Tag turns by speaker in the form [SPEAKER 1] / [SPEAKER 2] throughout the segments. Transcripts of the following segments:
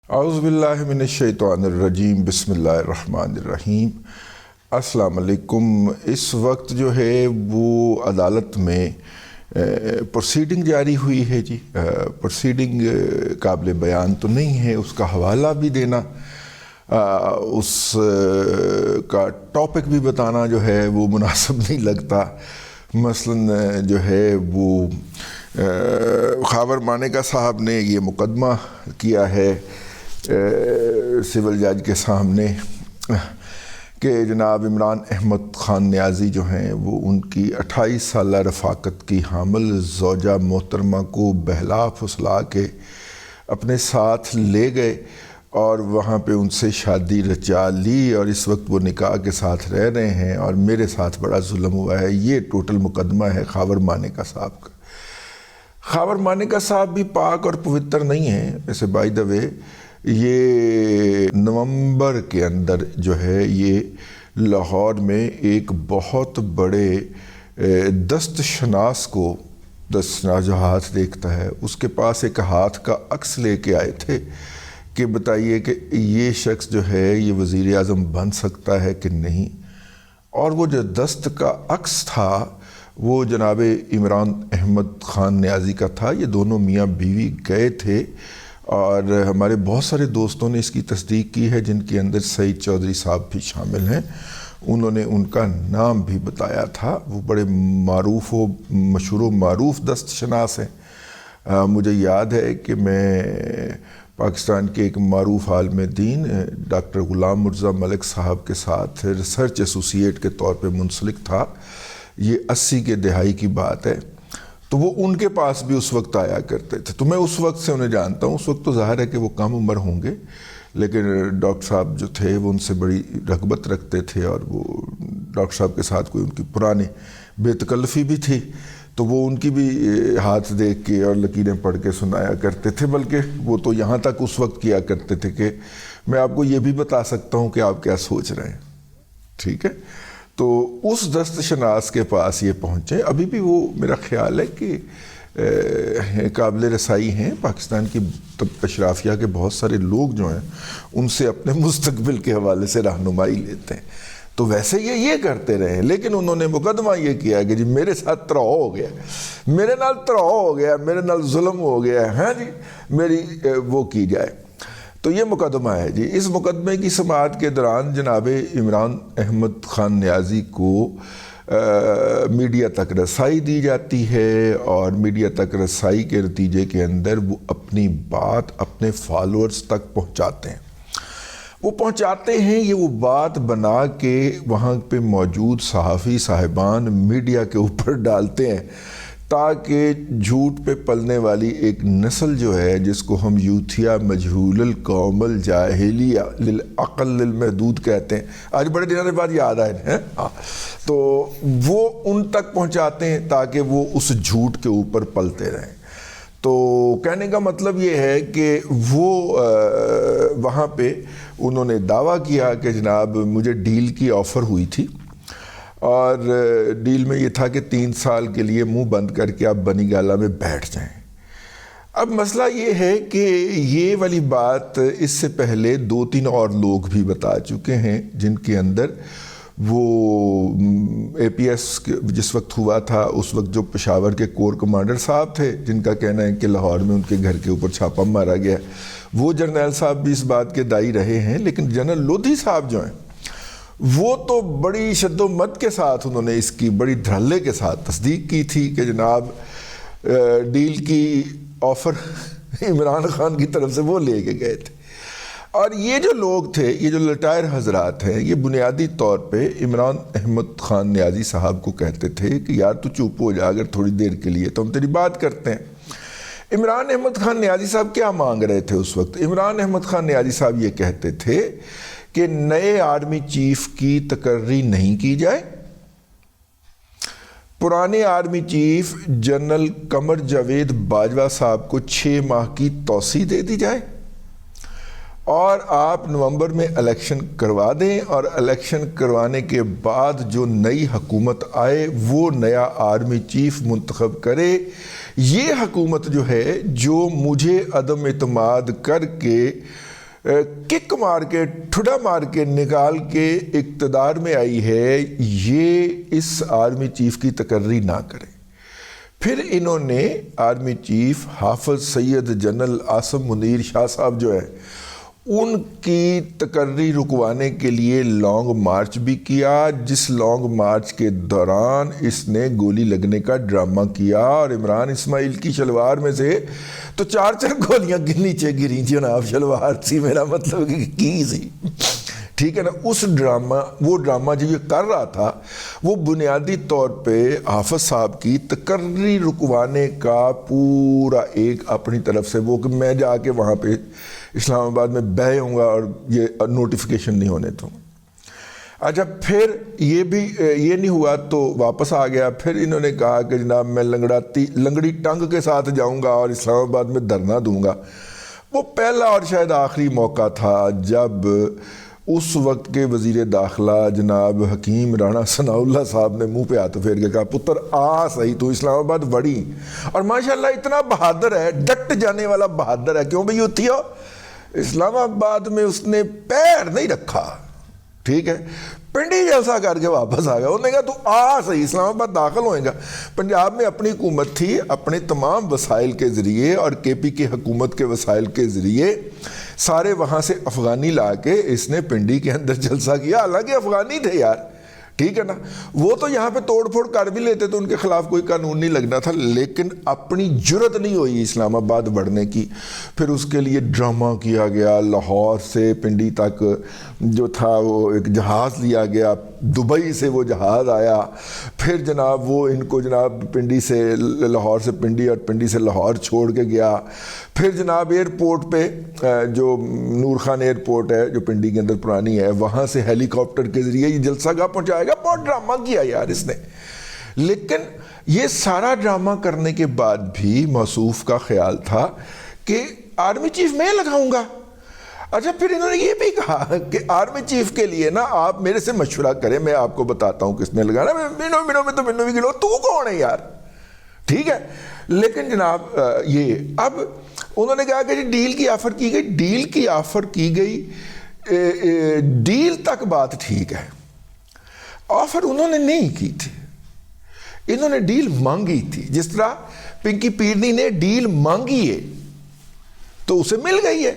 [SPEAKER 1] اعوذ باللہ من الشیطان الرجیم بسم اللہ الرحمن الرحیم۔ السلام علیکم۔ اس وقت جو ہے وہ عدالت میں پروسیڈنگ جاری ہوئی ہے جی۔ پروسیڈنگ قابل بیان تو نہیں ہے، اس کا حوالہ بھی دینا، اس کا ٹاپک بھی بتانا جو ہے وہ مناسب نہیں لگتا۔ مثلا جو ہے وہ خاور مانیکا صاحب نے یہ مقدمہ کیا ہے سول جج کے سامنے کہ جناب عمران احمد خان نیازی جو ہیں وہ ان کی 28 سالہ رفاقت کی حامل زوجہ محترمہ کو بہلا پھسلا کے اپنے ساتھ لے گئے اور وہاں پہ ان سے شادی رچا لی، اور اس وقت وہ نکاح کے ساتھ رہ رہے ہیں اور میرے ساتھ بڑا ظلم ہوا ہے۔ یہ ٹوٹل مقدمہ ہے خاور مانیکا صاحب کا۔ خاور مانیکا صاحب بھی پاک اور پوتر نہیں ہیں۔ ویسے بائی دا وے یہ نومبر کے اندر جو ہے یہ لاہور میں ایک بہت بڑے دست شناس کو، دست شناس جو ہاتھ دیکھتا ہے، اس کے پاس ایک ہاتھ کا عکس لے کے آئے تھے کہ بتائیے کہ یہ شخص جو ہے یہ وزیر اعظم بن سکتا ہے کہ نہیں، اور وہ جو دست کا عکس تھا وہ جناب عمران احمد خان نیازی کا تھا۔ یہ دونوں میاں بیوی گئے تھے اور ہمارے بہت سارے دوستوں نے اس کی تصدیق کی ہے، جن کے اندر سعید چودھری صاحب بھی شامل ہیں۔ انہوں نے ان کا نام بھی بتایا تھا۔ وہ بڑے معروف و مشہور و معروف دست شناس ہیں۔ مجھے یاد ہے کہ میں پاکستان کے ایک معروف عالم دین ڈاکٹر غلام مرزا ملک صاحب کے ساتھ ریسرچ ایسوسیٹ کے طور پہ منسلک تھا۔ یہ 80 کے دہائی کی بات ہے، تو وہ ان کے پاس بھی اس وقت آیا کرتے تھے، تو میں اس وقت سے انہیں جانتا ہوں۔ اس وقت تو ظاہر ہے کہ وہ کم عمر ہوں گے، لیکن ڈاکٹر صاحب جو تھے وہ ان سے بڑی رغبت رکھتے تھے، اور وہ ڈاکٹر صاحب کے ساتھ کوئی ان کی پرانی بے تکلفی بھی تھی، تو وہ ان کی بھی ہاتھ دیکھ کے اور لکیریں پڑھ کے سنایا کرتے تھے۔ بلکہ وہ تو یہاں تک اس وقت کیا کرتے تھے کہ میں آپ کو یہ بھی بتا سکتا ہوں کہ آپ کیا سوچ رہے ہیں، ٹھیک ہے؟ تو اس دست شناس کے پاس یہ پہنچے۔ ابھی بھی وہ میرا خیال ہے کہ قابل رسائی ہیں۔ پاکستان کی اشرافیہ کے بہت سارے لوگ جو ہیں ان سے اپنے مستقبل کے حوالے سے رہنمائی لیتے ہیں، تو ویسے یہ کرتے رہے ہیں، لیکن انہوں نے مقدمہ یہ کیا کہ جی میرے ساتھ تراؤ ہو گیا، میرے نال تراؤ ہو گیا، میرے نال ظلم ہو گیا ہے، ہاں جی میری وہ کی جائے۔ تو یہ مقدمہ ہے جی۔ اس مقدمے کی سماعت کے دوران جناب عمران احمد خان نیازی کو میڈیا تک رسائی دی جاتی ہے، اور میڈیا تک رسائی کے نتیجے کے اندر وہ اپنی بات اپنے فالوورز تک پہنچاتے ہیں۔ وہ پہنچاتے ہیں، یہ وہ بات بنا کے وہاں پہ موجود صحافی صاحبان میڈیا کے اوپر ڈالتے ہیں، تاکہ جھوٹ پہ پلنے والی ایک نسل جو ہے، جس کو ہم یوتھیا مجہول القوم الجاہلیہ للعقل للمحدود کہتے ہیں، آج بڑے دنوں کے بعد یاد آئے ہیں، تو وہ ان تک پہنچاتے ہیں تاکہ وہ اس جھوٹ کے اوپر پلتے رہیں۔ تو کہنے کا مطلب یہ ہے کہ وہ وہاں پہ انہوں نے دعویٰ کیا کہ جناب مجھے ڈیل کی آفر ہوئی تھی، اور ڈیل میں یہ تھا کہ 3 سال کے لیے منہ بند کر کے آپ بنی گالہ میں بیٹھ جائیں۔ اب مسئلہ یہ ہے کہ یہ والی بات اس سے پہلے 2-3 اور لوگ بھی بتا چکے ہیں، جن کے اندر وہ اے پی ایس جس وقت ہوا تھا اس وقت جو پشاور کے کور کمانڈر صاحب تھے، جن کا کہنا ہے کہ لاہور میں ان کے گھر کے اوپر چھاپا مارا گیا، وہ جرنیل صاحب بھی اس بات کے دائی رہے ہیں۔ لیکن جنرل لودھی صاحب جو ہیں وہ تو بڑی شد و مت کے ساتھ انہوں نے اس کی بڑی دھڑلے کے ساتھ تصدیق کی تھی کہ جناب ڈیل کی آفر عمران خان کی طرف سے وہ لے کے گئے تھے۔ اور یہ جو لوگ تھے، یہ جو لٹائر حضرات ہیں، یہ بنیادی طور پہ عمران احمد خان نیازی صاحب کو کہتے تھے کہ یار تو چپ ہو جا اگر تھوڑی دیر کے لیے، تو ہم تیری بات کرتے ہیں۔ عمران احمد خان نیازی صاحب کیا مانگ رہے تھے اس وقت؟ عمران احمد خان نیازی صاحب یہ کہتے تھے کہ نئے آرمی چیف کی تقرری نہیں کی جائے، پرانے army chief general Qamar Javed Bajwa صاحب کو 6 ماہ کی توسیع دے دی جائے، اور آپ نومبر میں الیکشن کروا دیں، اور الیکشن کروانے کے بعد جو نئی حکومت آئے وہ نیا آرمی چیف منتخب کرے۔ یہ حکومت جو ہے جو مجھے عدم اعتماد کر کے کک مار کے ٹھڈا مار کے نکال کے اقتدار میں آئی ہے، یہ اس آرمی چیف کی تقرری نہ کرے۔ پھر انہوں نے آرمی چیف حافظ سید جنرل عاصم منیر شاہ صاحب جو ہے ان کی تقرری رکوانے کے لیے لانگ مارچ بھی کیا، جس لانگ مارچ کے دوران اس نے گولی لگنے کا ڈرامہ کیا، اور عمران اسماعیل کی شلوار میں سے تو 4 گولیاں نیچے گری جناب، شلوار سی، میرا مطلب کہ کی سی، ٹھیک ہے نا۔ اس وہ ڈرامہ جو یہ کر رہا تھا وہ بنیادی طور پہ حافظ صاحب کی تقرری رکوانے کا پورا ایک اپنی طرف سے، وہ کہ میں جا کے وہاں پہ اسلام آباد میں بہے ہوں گا اور یہ نوٹیفیکیشن نہیں ہونے دوں۔ اچھا پھر یہ بھی یہ نہیں ہوا تو واپس آ گیا۔ پھر انہوں نے کہا کہ جناب میں لنگڑی ٹنگ کے ساتھ جاؤں گا اور اسلام آباد میں دھرنا دوں گا۔ وہ پہلا اور شاید آخری موقع تھا جب اس وقت کے وزیر داخلہ جناب حکیم رانا ثناء اللہ صاحب نے منہ پہ ہاتھ پھیر کے کہا پتر آ صحیح تو اسلام آباد بڑی، اور ماشاءاللہ اتنا بہادر ہے، ڈٹ جانے والا بہادر ہے۔ کیوں بھئی ہوتی ہو؟ اسلام آباد میں اس نے پیر نہیں رکھا، ٹھیک ہے، پنڈی جلسہ کر کے واپس آ گیا۔ انہوں نے کہا تو آ صحیح اسلام آباد داخل ہوئے گا۔ پنجاب میں اپنی حکومت تھی، اپنے تمام وسائل کے ذریعے اور کے پی کے حکومت کے وسائل کے ذریعے سارے وہاں سے افغانی لا کے اس نے پنڈی کے اندر جلسہ کیا، حالانکہ افغانی تھے یار، ٹھیک ہے نا۔ وہ تو یہاں پہ توڑ پھوڑ کر بھی لیتے تو ان کے خلاف کوئی قانون نہیں لگنا تھا، لیکن اپنی جرت نہیں ہوئی اسلام آباد بڑھنے کی۔ پھر اس کے لیے ڈرامہ کیا گیا، لاہور سے پنڈی تک جو تھا وہ ایک جہاز لیا گیا، دبئی سے وہ جہاز آیا، پھر جناب وہ ان کو جناب پنڈی سے لاہور سے پنڈی اور پنڈی سے لاہور چھوڑ کے گیا۔ پھر جناب ایئرپورٹ پہ جو نور خان ایئرپورٹ ہے جو پنڈی کے اندر پرانی ہے، وہاں سے ہیلی کاپٹر کے ذریعے یہ جلسہ گاہ پہنچائے گا۔ بہت ڈرامہ کیا یار اس نے، لیکن یہ سارا ڈرامہ کرنے کے بعد بھی موصوف کا خیال تھا کہ آرمی چیف میں لگاؤں گا۔ اچھا پھر انہوں نے یہ بھی کہا کہ آرمی چیف کے لیے نا آپ میرے سے مشورہ کریں، میں آپ کو بتاتا ہوں کس نے لگانا۔ مینو میں تو مینو بھی گلو، تو کون ہے یار، ٹھیک ہے۔ لیکن جناب یہ اب انہوں نے کہا کہ جی ڈیل کی آفر کی گئی، ڈیل کی آفر کی گئی، ڈیل تک بات ٹھیک ہے، آفر انہوں نے نہیں کی تھی، انہوں نے ڈیل مانگی تھی۔ جس طرح پنکی پیرنی نے ڈیل مانگی ہے تو اسے مل گئی ہے،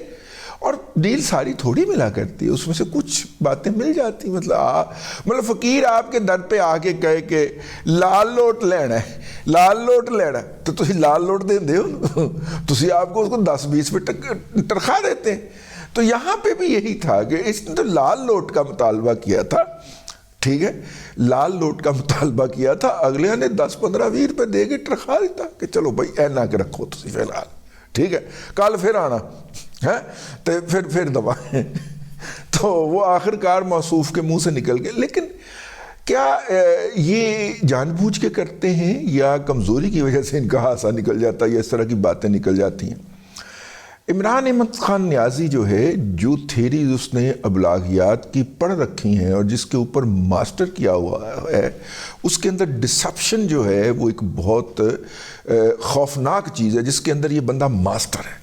[SPEAKER 1] اور ڈیل ساری تھوڑی ملا کرتی ہے، اس میں سے کچھ باتیں مل جاتی۔ مطلب فقیر آپ کے در پہ آ کے کہے کہ لال لوٹ لینا ہے، لال لوٹ لینا ہے، تو تسی لال لوٹ دیں دے ہو، تسی آپ کو اس کو 10-20 پہ تنخواہ دیتے ہیں۔ تو یہاں پہ بھی یہی تھا کہ اس نے تو لال لوٹ کا مطالبہ کیا تھا، ٹھیک ہے، لال لوٹ کا مطالبہ کیا تھا، اگلے نے 10-15-20 روپے دے کے تنخواہ دیتا کہ چلو بھائی اینا کے رکھو تسی فی الحال، ٹھیک ہے، کل پھر آنا ہے تو پھر دبائیں۔ تو وہ آخر کار موصوف کے منہ سے نکل گئے۔ لیکن کیا یہ جان بوجھ کے کرتے ہیں یا کمزوری کی وجہ سے ان کا ہاسا نکل جاتا ہے یا اس طرح کی باتیں نکل جاتی ہیں؟ عمران احمد خان نیازی جو ہے، جو تھیریز اس نے ابلاغیات کی پڑھ رکھی ہیں اور جس کے اوپر ماسٹر کیا ہوا ہے، اس کے اندر ڈسپشن جو ہے وہ ایک بہت خوفناک چیز ہے جس کے اندر یہ بندہ ماسٹر ہے۔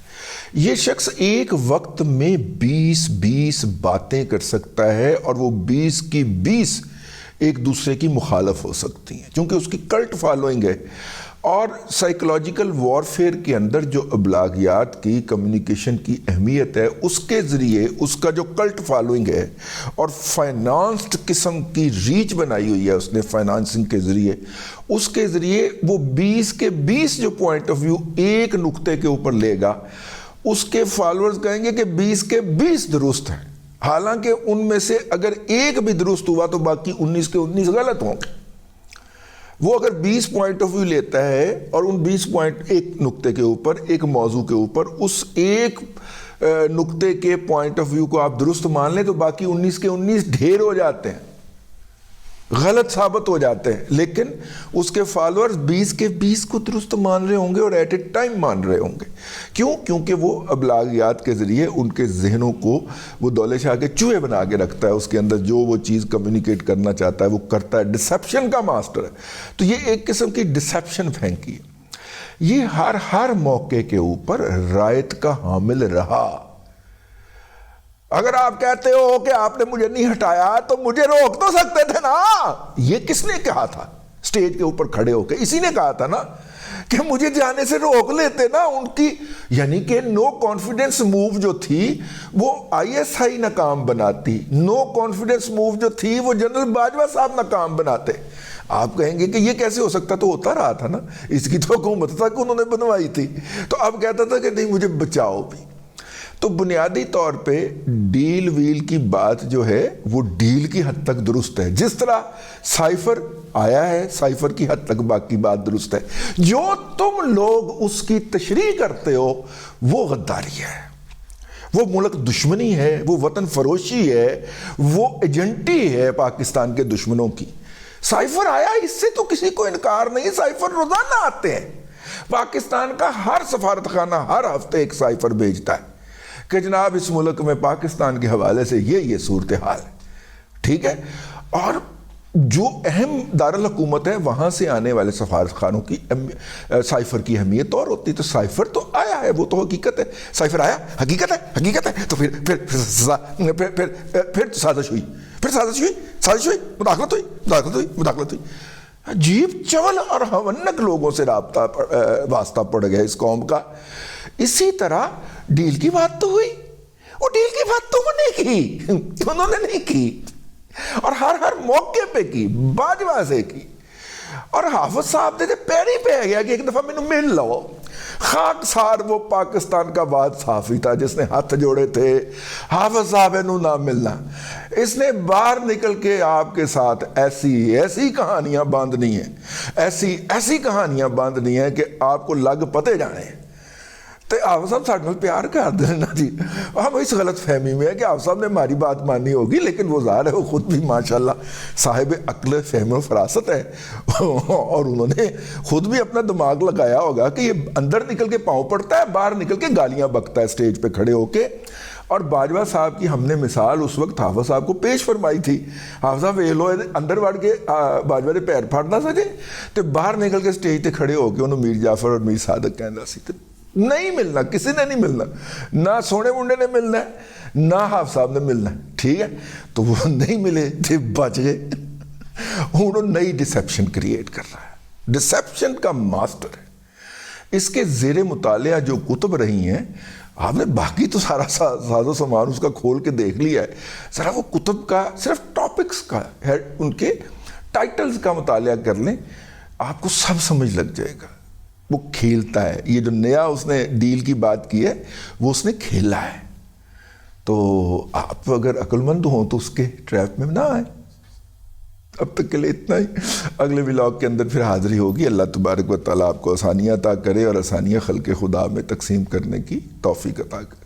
[SPEAKER 1] یہ شخص ایک وقت میں 20 باتیں کر سکتا ہے اور وہ 20 کی 20 ایک دوسرے کی مخالف ہو سکتی ہیں، کیونکہ اس کی کلٹ فالوئنگ ہے۔ اور سائیکولوجیکل وارفیئر کے اندر جو ابلاغیات کی کمیونیکیشن کی اہمیت ہے، اس کے ذریعے اس کا جو کلٹ فالوئنگ ہے اور فائنانسڈ قسم کی ریچ بنائی ہوئی ہے اس نے فائنانسنگ کے ذریعے، اس کے ذریعے وہ 20 کے 20 جو پوائنٹ آف ویو ایک نقطے کے اوپر لے گا، اس کے فالوورز کہیں گے کہ 20 کے 20 درست ہیں، حالانکہ ان میں سے اگر ایک بھی درست ہوا تو باقی 19 کے 19 غلط ہوں گے۔ وہ اگر 20 پوائنٹ آف ویو لیتا ہے اور ان 20 پوائنٹ ایک نقطے کے اوپر، ایک موضوع کے اوپر، اس ایک نقطے کے پوائنٹ آف ویو کو آپ درست مان لیں تو باقی 19 کے 19 ڈھیر ہو جاتے ہیں، غلط ثابت ہو جاتے ہیں۔ لیکن اس کے فالوورز 20 کے 20 کو درست مان رہے ہوں گے اور ایٹ اے ٹائم مان رہے ہوں گے۔ کیوں؟ کیونکہ وہ ابلاغیات کے ذریعے ان کے ذہنوں کو وہ دولے شاہ کے چوہے بنا کے رکھتا ہے، اس کے اندر جو وہ چیز کمیونیکیٹ کرنا چاہتا ہے وہ کرتا ہے، ڈسیپشن کا ماسٹر ہے۔ تو یہ ایک قسم کی ڈسیپشن پھینکی ہے۔ یہ ہر موقع کے اوپر رائٹ کا حامل رہا، اگر آپ کہتے ہو کہ آپ نے مجھے نہیں ہٹایا تو مجھے روک تو سکتے تھے نا. یہ کس نے کہا تھا سٹیج کے اوپر کھڑے ہو کے؟ اسی نے کہا تھا نا کہ مجھے جانے سے روک لیتے نا. ان کی یعنی کہ نو کانفیڈنس موو جو تھی وہ آئی ایس آئی ناکام بناتی, نو کانفیڈنس موو جو تھی وہ جنرل باجوہ صاحب ناکام بناتے. آپ کہیں گے کہ یہ کیسے ہو سکتا؟ تو ہوتا رہا تھا نا, اس کی تو حکومت تک انہوں نے بنوائی تھی. تو اب کہتا تھا کہ نہیں مجھے بچاؤ بھی. تو بنیادی طور پہ ڈیل ویل کی بات جو ہے وہ ڈیل کی حد تک درست ہے. جس طرح سائفر آیا ہے, سائفر کی حد تک باقی بات درست ہے. جو تم لوگ اس کی تشریح کرتے ہو وہ غداری ہے, وہ ملک دشمنی ہے, وہ وطن فروشی ہے, وہ ایجنٹی ہے پاکستان کے دشمنوں کی. سائفر آیا, اس سے تو کسی کو انکار نہیں. سائفر روزانہ آتے ہیں. پاکستان کا ہر سفارتخانہ ہر ہفتے ایک سائفر بھیجتا ہے کہ جناب اس ملک میں پاکستان کے حوالے سے یہ صورتحال ہے. ٹھیک ہے, اور جو اہم دارالحکومت ہے وہاں سے آنے والے سفارتخانوں کی سائفر کی اہمیت اور ہوتی. تو سائفر تو آیا ہے, وہ تو حقیقت ہے. سائفر آیا, حقیقت ہے. تو پھر سازش ہوئی, مداخلت ہوئی. عجیب چول اور ہونک لوگوں سے واسطہ پڑ گیا اس قوم کا. اسی طرح ڈیل کی بات تو ہوئی, وہ ڈیل کی بات تو انہوں نے نہیں کی, اور ہر موقع پہ کی, باجوہ سے کی. اور حافظ صاحب نے پیری پہ گیا کہ ایک دفعہ میں مل لو. خاک سار وہ پاکستان کا بات صحافی تھا جس نے ہاتھ جوڑے تھے حافظ صاحب نو نہ ملنا. اس نے باہر نکل کے آپ کے ساتھ ایسی کہانیاں باندھنی ہیں, ایسی کہانیاں باندھنی ہیں کہ آپ کو لگ پتے جانے. تو آپ صاحب ساڑھے میں پیار کر دینا جی. ہم اس غلط فہمی میں ہے کہ آپ صاحب نے ہماری بات مانی ہوگی, لیکن وہ ظاہر ہے وہ خود بھی ماشاءاللہ صاحب عقل فہم و فراست ہے, اور انہوں نے خود بھی اپنا دماغ لگایا ہوگا کہ یہ اندر نکل کے پاؤں پڑتا ہے, باہر نکل کے گالیاں بکتا ہے اسٹیج پہ کھڑے ہو کے. اور باجوہ صاحب کی ہم نے مثال اس وقت حافظ صاحب کو پیش فرمائی تھی. حافظ صاحب یہ لو اندر وڑ کے باجوہ دے پیر پھڑ نہ سکے تو باہر نکل کے اسٹیج تے کھڑے ہو کے انہوں میر جعفر اور میر صادق کہنا سی. نہیں ملنا, کسی نے نہیں ملنا, نہ سونے منڈے نے ملنا ہے, نہ حافظ صاحب نے ملنا ہے. ٹھیک ہے, تو وہ نہیں ملے تھے, بچ گئے. انہوں نئی ڈسیپشن کریٹ کر رہا ہے, ڈسیپشن کا ماسٹر ہے. اس کے زیر مطالعہ جو کتب رہی ہیں, آپ نے باقی تو سارا ساز و سامان اس کا کھول کے دیکھ لیا ہے, ذرا وہ کتب کا صرف ٹاپکس کا ہے, ان کے ٹائٹلز کا مطالعہ کر لیں, آپ کو سب سمجھ لگ جائے گا. وہ کھیلتا ہے, یہ جو نیا اس نے ڈیل کی بات کی ہے وہ اس نے کھیلا ہے. تو آپ اگر عقل مند ہوں تو اس کے ٹریپ میں نہ آئیں. اب تک کے لیے اتنا ہی. اگلے ولاگ کے اندر پھر حاضری ہوگی. اللہ تبارک و تعالیٰ آپ کو آسانیاں عطا کرے اور آسانیاں خلق خدا میں تقسیم کرنے کی توفیق عطا کرے.